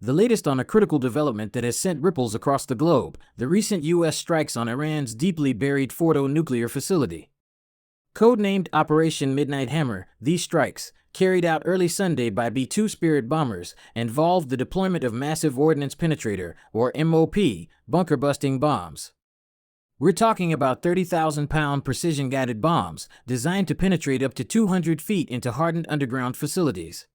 The latest on a critical development that has sent ripples across the globe: the recent U.S. strikes on Iran's deeply buried Fordo nuclear facility. Codenamed Operation Midnight Hammer, these strikes, carried out early Sunday by B-2 Spirit bombers, involved the deployment of massive Ordnance Penetrator, or MOP, bunker-busting bombs. We're talking about 30,000-pound precision-guided bombs, designed to penetrate up to 200 feet into hardened underground facilities.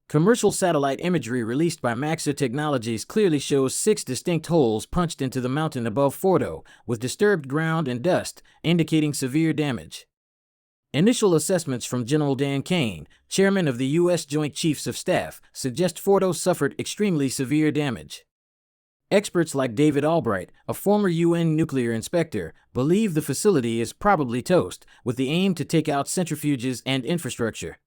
Commercial satellite imagery released by Maxar Technologies clearly shows 6 distinct holes punched into the mountain above Fordo, with disturbed ground and dust, indicating severe damage. Initial assessments from General Dan Kane, chairman of the U.S. Joint Chiefs of Staff, suggest Fordo suffered extremely severe damage. Experts like David Albright, a former UN nuclear inspector, believe the facility is probably toast, with the aim to take out centrifuges and infrastructure.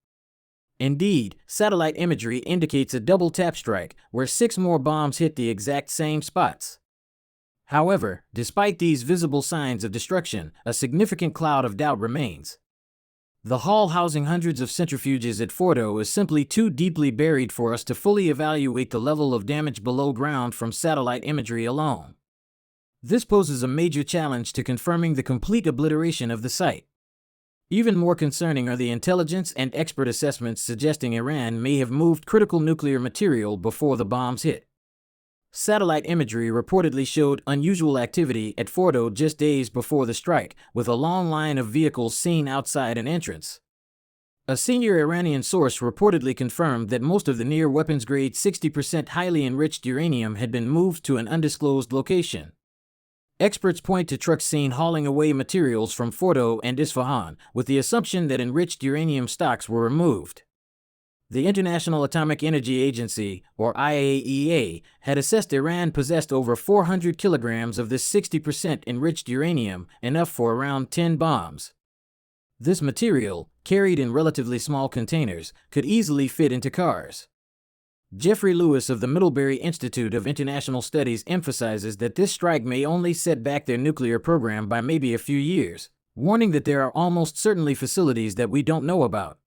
Indeed, satellite imagery indicates a double tap strike, where 6 more bombs hit the exact same spots. However, despite these visible signs of destruction, a significant cloud of doubt remains. The hall housing hundreds of centrifuges at Fordo is simply too deeply buried for us to fully evaluate the level of damage below ground from satellite imagery alone. This poses a major challenge to confirming the complete obliteration of the site. Even more concerning are the intelligence and expert assessments suggesting Iran may have moved critical nuclear material before the bombs hit. Satellite imagery reportedly showed unusual activity at Fordo just days before the strike, with a long line of vehicles seen outside an entrance. A senior Iranian source reportedly confirmed that most of the near weapons-grade 60% highly enriched uranium had been moved to an undisclosed location. Experts point to trucks seen hauling away materials from Fordo and Isfahan, with the assumption that enriched uranium stocks were removed. The International Atomic Energy Agency, or IAEA, had assessed Iran possessed over 400 kilograms of this 60% enriched uranium, enough for around 10 bombs. This material, carried in relatively small containers, could easily fit into cars. Jeffrey Lewis of the Middlebury Institute of International Studies emphasizes that this strike may only set back their nuclear program by maybe a few years, warning that there are almost certainly facilities that we don't know about.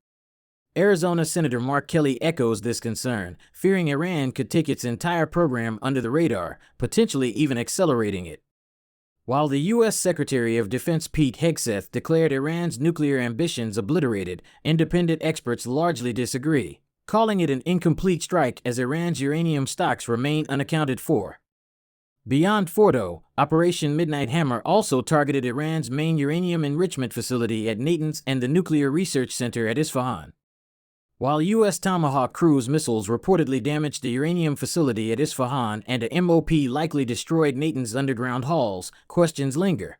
Arizona Senator Mark Kelly echoes this concern, fearing Iran could take its entire program under the radar, potentially even accelerating it. While the U.S. Secretary of Defense Pete Hegseth declared Iran's nuclear ambitions obliterated, independent experts largely disagree, calling it an incomplete strike as Iran's uranium stocks remain unaccounted for. Beyond Fordo, Operation Midnight Hammer also targeted Iran's main uranium enrichment facility at Natanz and the Nuclear Research Center at Isfahan. While U.S. Tomahawk cruise missiles reportedly damaged the uranium facility at Isfahan and a MOP likely destroyed Natanz underground halls, questions linger.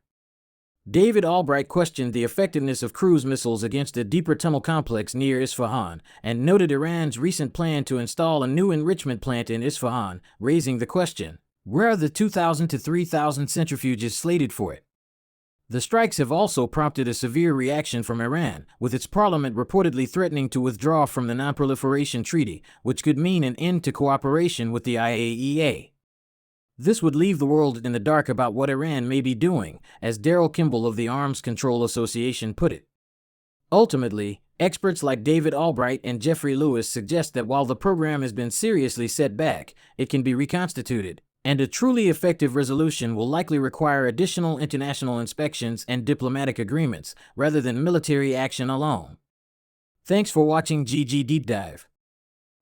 David Albright questioned the effectiveness of cruise missiles against a deeper tunnel complex near Isfahan, and noted Iran's recent plan to install a new enrichment plant in Isfahan, raising the question, where are the 2,000 to 3,000 centrifuges slated for it? The strikes have also prompted a severe reaction from Iran, with its parliament reportedly threatening to withdraw from the Non-Proliferation Treaty, which could mean an end to cooperation with the IAEA. This would leave the world in the dark about what Iran may be doing, as Daryl Kimball of the Arms Control Association put it. Ultimately, experts like David Albright and Jeffrey Lewis suggest that while the program has been seriously set back, it can be reconstituted, and a truly effective resolution will likely require additional international inspections and diplomatic agreements, rather than military action alone. Thanks for watching GG Deep Dive.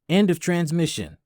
End of transmission.